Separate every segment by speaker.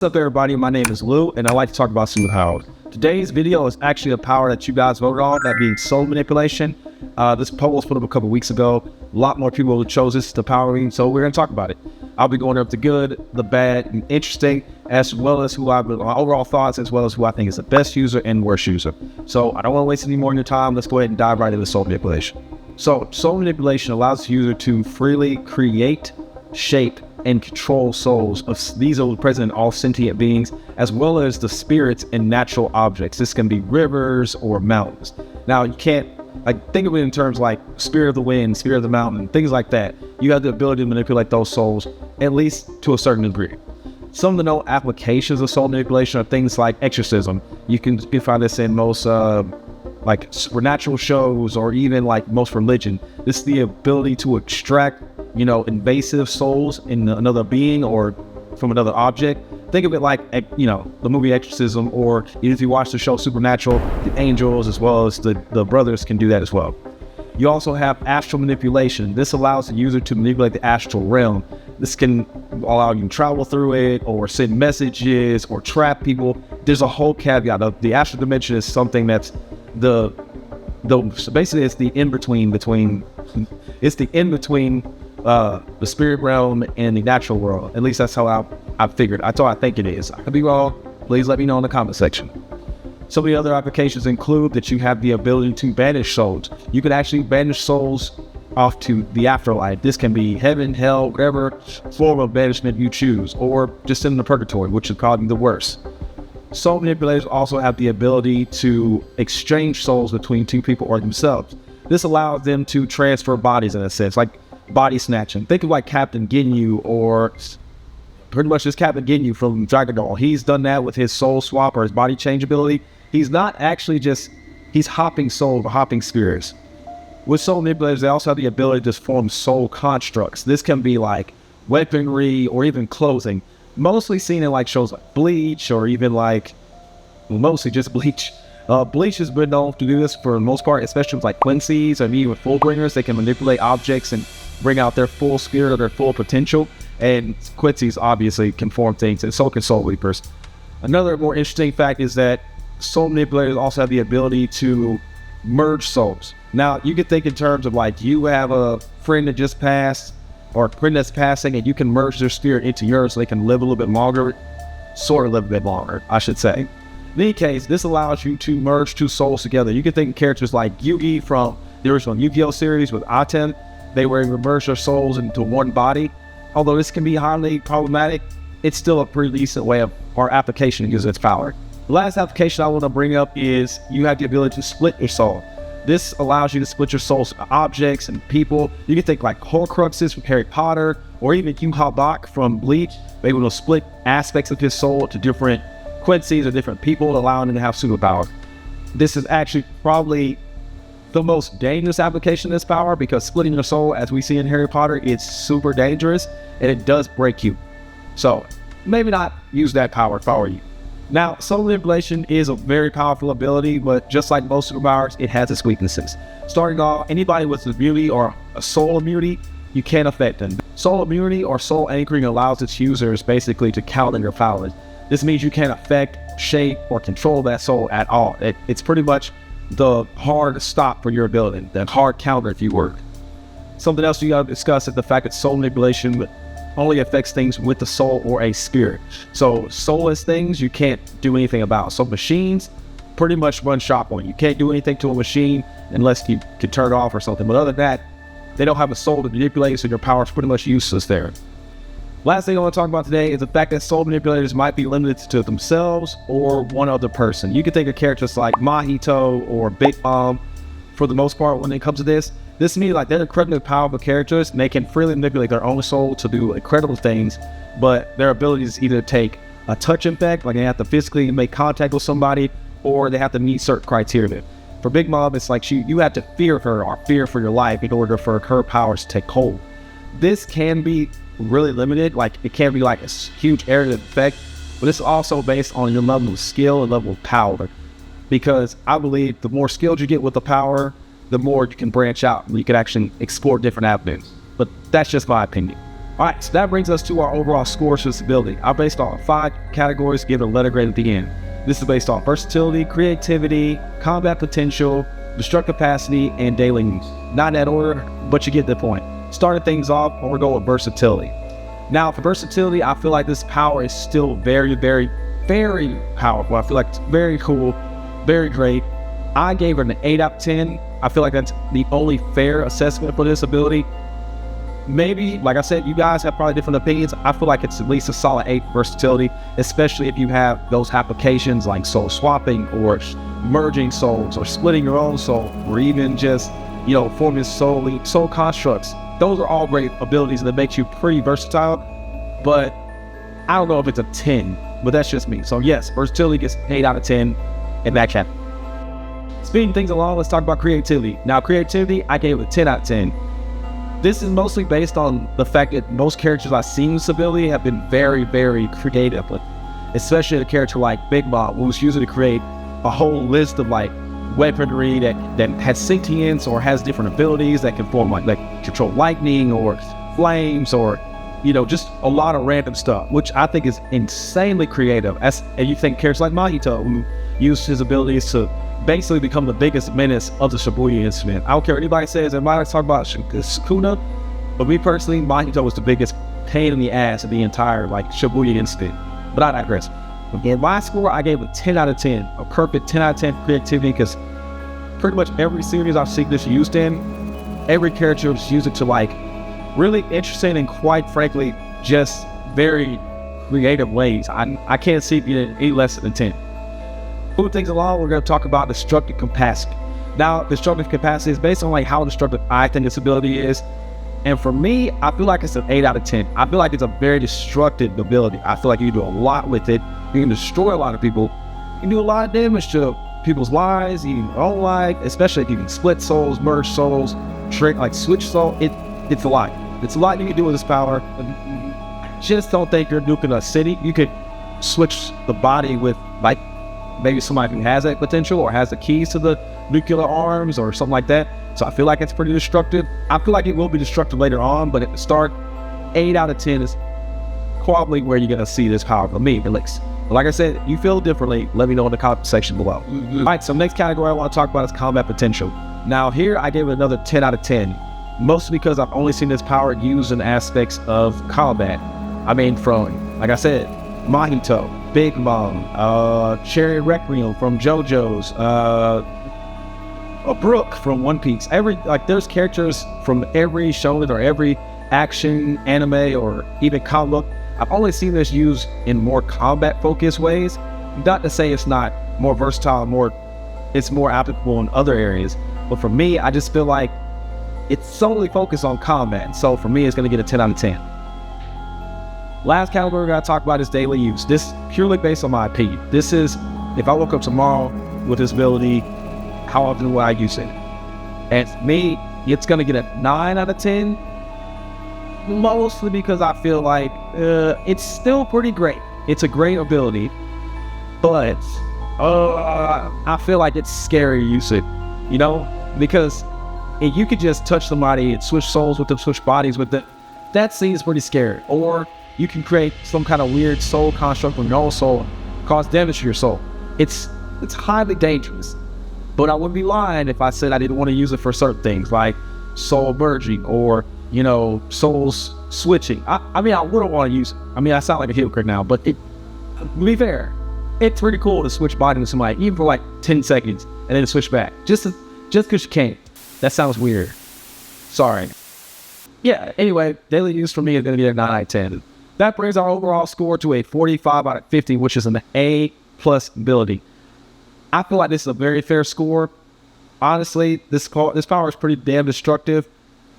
Speaker 1: What's up, everybody? My name is Lou, and I like to talk about superpower. Today's video is actually a power that you guys voted on, that being soul manipulation. This poll was put up a couple weeks ago. A lot more people chose this to power, so we're going to talk about it. I'll be going up the good, the bad, and interesting, as well as my overall thoughts, as well as who I think is the best user and worst user. So I don't want to waste any more of your time. Let's go ahead and dive right into soul manipulation. So soul manipulation allows the user to freely create, shape, and control souls of these are present in all sentient beings, as well as the spirits and natural objects. This can be rivers or mountains. Now, you can't think of it in terms like spirit of the wind, spirit of the mountain, things like that. You have the ability to manipulate those souls, at least to a certain degree. Some of the known applications of soul manipulation are things like exorcism. You can find this in most like supernatural shows, or even like most religion. This is the ability to extract invasive souls in another being or from another object. Think of it like, the movie Exorcism, or if you watch the show Supernatural, the angels as well as the brothers can do that as well. You also have astral manipulation. This allows the user to manipulate the astral realm. This can allow you to travel through it, or send messages, or trap people. There's a whole caveat. The astral dimension is something that's basically it's the in-between the spirit realm and the natural world. At least that's how I figured. I think it is. I could be wrong. Please let me know in the comment section. Some of the other applications include that you have the ability to banish souls. You can actually banish souls off to the afterlife. This can be heaven, hell, whatever form of banishment you choose, or just send them to purgatory, which is probably the worst. Soul manipulators also have the ability to exchange souls between two people or themselves. This allows them to transfer bodies, in a sense, like body snatching. Think of like Captain Ginyu, or pretty much just Captain Ginyu from Dragon Ball. He's done that with his soul swap or his body change ability. He's not actually he's hopping souls or hopping spirits. With soul manipulators, they also have the ability to form soul constructs. This can be like weaponry or even clothing. Mostly seen in like shows like Bleach, or even mostly just Bleach. Bleach has been known to do this for the most part, especially with like Quincy's and even Fullbringers. They can manipulate objects and bring out their full spirit or their full potential. And Quincy's obviously can form things, and so can Soul Reapers. Another more interesting fact is that soul manipulators also have the ability to merge souls. Now, you can think in terms of like you have a friend that just passed, or a friend that's passing, and you can merge their spirit into yours so they can live a little bit longer, sort of live a bit longer, I should say. In any case, this allows you to merge two souls together. You can think of characters like Yugi from the original Yu-Gi-Oh series with Aten. They were able to merge their souls into one body. Although this can be highly problematic, it's still a pretty decent way of our application to use its power. The last application I want to bring up is you have the ability to split your soul. This allows you to split your souls to objects and people. You can think like Horcruxes from Harry Potter, or even Yu-Ha-Bak from Bleach. They're able to split aspects of his soul to different Quincy's or different people, allowing them to have superpower. This is actually probably the most dangerous application of this power, because splitting your soul, as we see in Harry Potter, is super dangerous and it does break you. So maybe not use that power if I were you. Now, soul manipulation is a very powerful ability, but just like most superpowers, it has its weaknesses. Starting off, anybody with immunity or a soul immunity, you can't affect them. Soul immunity or soul anchoring allows its users basically to counter your powers. This means you can't affect, shape, or control that soul at all. It's pretty much the hard stop for your ability, the hard counter, if you were. Something else you gotta discuss is the fact that soul manipulation only affects things with the soul or a spirit. So soulless things you can't do anything about. So machines pretty much run shop on you. You can't do anything to a machine unless you can turn it off or something. But other than that, they don't have a soul to manipulate, so your power is pretty much useless there. Last thing I want to talk about today is the fact that soul manipulators might be limited to themselves or one other person. You can think of characters like Mahito or Big Mom. For the most part, when it comes to this means like they're incredibly powerful characters, and they can freely manipulate their own soul to do incredible things, but their abilities either take a touch effect, like they have to physically make contact with somebody, or they have to meet certain criteria. For Big Mom, it's like you have to fear her or fear for your life in order for her powers to take hold. This can be really limited, like it can be like a huge area of effect, but it's also based on your level of skill and level of power. Because I believe the more skilled you get with the power, the more you can branch out and you can actually explore different avenues. But that's just my opinion. All right, so that brings us to our overall scores for this ability. I based on 5 categories, given a letter grade at the end. This is based on versatility, creativity, combat potential, destructive capacity, and daily use. Not in that order, but you get the point. Starting things off, we're going with versatility. Now, for versatility, I feel like this power is still very, very, very powerful. I feel like it's very cool, very great. I gave it an 8 out of 10. I feel like that's the only fair assessment for this ability. Maybe, like I said, you guys have probably different opinions. I feel like it's at least a solid 8 versatility, especially if you have those applications like soul swapping or merging souls or splitting your own soul, or even just, forming soul constructs. Those are all great abilities, and it makes you pretty versatile, but I don't know if it's a 10, but that's just me. So yes, versatility gets 8 out of 10 in that category. Speeding things along, let's talk about creativity. Now, creativity, I gave it a 10 out of 10. This is mostly based on the fact that most characters I've seen with this ability have been very, very creative, especially a character like Big Mom, who's usually to create a whole list of weaponry that has sentience or has different abilities that can form like control lightning or flames or just a lot of random stuff, which I think is insanely creative. And you think characters like Mahito, who used his abilities to basically become the biggest menace of the Shibuya incident. I don't care what anybody says. Everybody talk about Sukuna, but me personally, Mahito was the biggest pain in the ass of the entire Shibuya incident. But I digress. In my score, I gave it 10 out of 10, a perfect 10 out of 10 for creativity, because pretty much every series I've seen this used in, every character was used it to really interesting and quite frankly, just very creative ways. I can't see it being any less than 10. Moving things along, we're going to talk about destructive capacity. Now, destructive capacity is based on how destructive I think this ability is. And for me, I feel like it's an 8 out of 10. I feel like it's a very destructive ability. I feel like you can do a lot with it. You can destroy a lot of people. You can do a lot of damage to people's lives, even your own life, especially if you can split souls, merge souls, switch soul. It's a lot. It's a lot you can do with this power. Just don't think you're nuking a city. You could switch the body with maybe somebody who has that potential or has the keys to the nuclear arms or something like that. So I feel like it's pretty destructive. I feel like it will be destructive later on, but at the start, 8 out of 10 is probably where you're going to see this power for me, at least. But like I said, you feel differently, let me know in the comment section below. All right, so next category I want to talk about is combat potential. Now here, I gave it another 10 out of 10, mostly because I've only seen this power used in aspects of combat. I mean, from, like I said, Mahito, Big Mom, Cherry Requiem from JoJo's, a Brook from One Piece. There's characters from every shonen or every action, anime, or even comic book. I've only seen this used in more combat-focused ways. Not to say it's not more versatile, it's more applicable in other areas. But for me, I just feel like it's solely focused on combat. So for me, it's going to get a 10 out of 10. Last category we're going to talk about is daily use. This is purely based on my opinion. This is, if I woke up tomorrow with this ability, how often will I use it? And for me, it's going to get a 9 out of 10. Mostly because I feel like it's still pretty great. It's a great ability, but I feel like it's scary to use it, because if you could just touch somebody and switch souls with them, switch bodies with them, that seems pretty scary. Or you can create some kind of weird soul construct from your own soul, cause damage to your soul. It's highly dangerous. But I wouldn't be lying if I said I didn't want to use it for certain things like soul merging or souls switching. I mean, I wouldn't want to use it. I mean, I sound like a hypocrite now, but to be fair, it's pretty cool to switch body with somebody, even for 10 seconds, and then switch back. Just because you can't. That sounds weird. Sorry. Yeah, anyway, daily use for me is going to be a 9 out of 10. That brings our overall score to a 45 out of 50, which is an A+ ability. I feel like this is a very fair score. Honestly, this power is pretty damn destructive.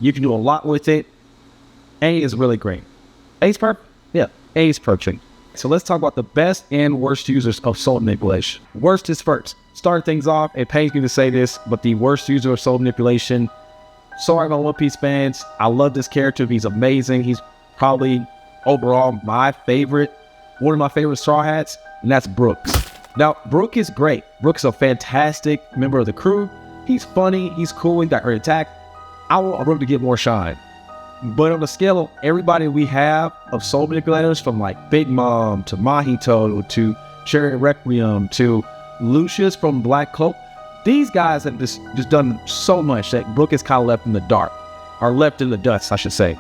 Speaker 1: You can do a lot with it. A is really great. A's perfect? Yeah, A is perfect. So let's talk about the best and worst users of soul manipulation. Worst is first. Start things off, it pains me to say this, but the worst user of soul manipulation. Sorry about One Piece fans. I love this character. He's amazing. He's probably overall one of my favorite Straw Hats, and that's Brooks. Now, Brook is great. Brook's a fantastic member of the crew. He's funny, he's cool, he got great attack. I want Brook to get more shine. But on the scale of everybody we have of soul manipulators, from like Big Mom to Mahito to Cherry Requiem to Lucius from Black Cloak, these guys have just done so much that Brooke is kind of left in the dark, or left in the dust, I should say.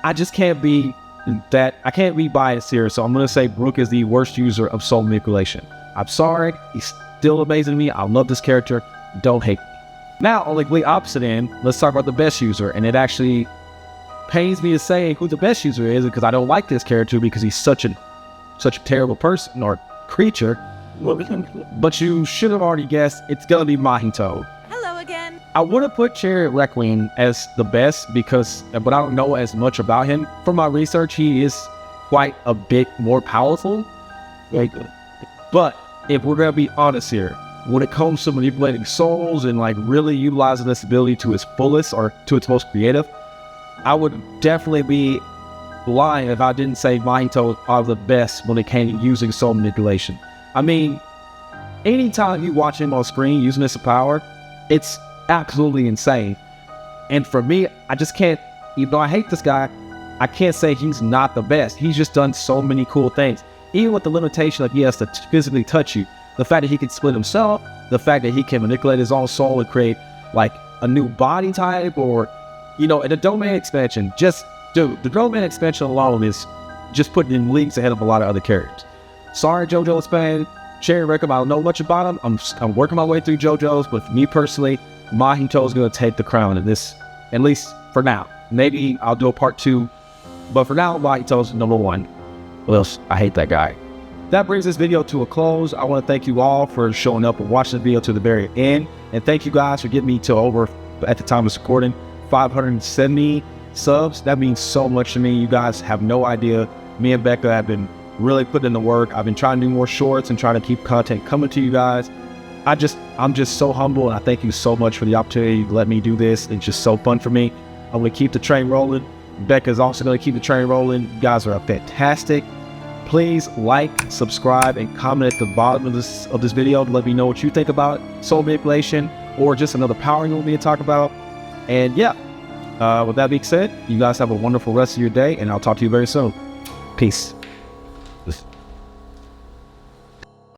Speaker 1: I just can't be I can't be biased here, so I'm going to say Brooke is the worst user of soul manipulation. I'm sorry, he's still amazing to me. I love this character. Don't hate me. Now, on the complete opposite end, let's talk about the best user. And it actually pains me to say who the best user is, because I don't like this character because he's such a terrible person or creature. But you should have already guessed, it's gonna be Mahito.
Speaker 2: Hello again.
Speaker 1: I would have put Chariot Requiem as the best but I don't know as much about him. From my research, he is quite a bit more powerful. But if we're gonna be honest here, when it comes to manipulating souls and like really utilizing this ability to its fullest or to its most creative, I would definitely be lying if I didn't say Mahito are the best when it came to using soul manipulation. I mean, anytime you watch him on screen using this power, it's absolutely insane. And for me, I just can't, even though I hate this guy, I can't say he's not the best. He's just done so many cool things. Even with the limitation of he has to physically touch you, the fact that he can split himself, the fact that he can manipulate his own soul and create like a new body type, or, you know, in the domain expansion, the domain expansion alone is just putting in leagues ahead of a lot of other characters. Sorry, JoJo's fan. Cherry Requiem, I don't know much about him. I'm working my way through JoJo's, but for me personally, Mahito's going to take the crown in this, at least for now. Maybe I'll do a part 2, but for now, Mahito's #1. Well, I hate that guy. That brings this video to a close. I want to thank you all for showing up and watching the video to the very end. And thank you guys for getting me to over, at the time of recording, 570 subs. That means so much to me. You guys have no idea. Me and Becca have been really putting in the work. I've been trying to do more shorts and trying to keep content coming to you guys. I'm just so humble, and I thank you so much for the opportunity to let me do this. It's just so fun for me. I'm going to keep the train rolling. Becca's also going to keep the train rolling. You guys are fantastic. Please like, subscribe, and comment at the bottom of this video to let me know what you think about soul manipulation or just another power you want me to talk about. And yeah, with that being said, you guys have a wonderful rest of your day, and I'll talk to you very soon. Peace.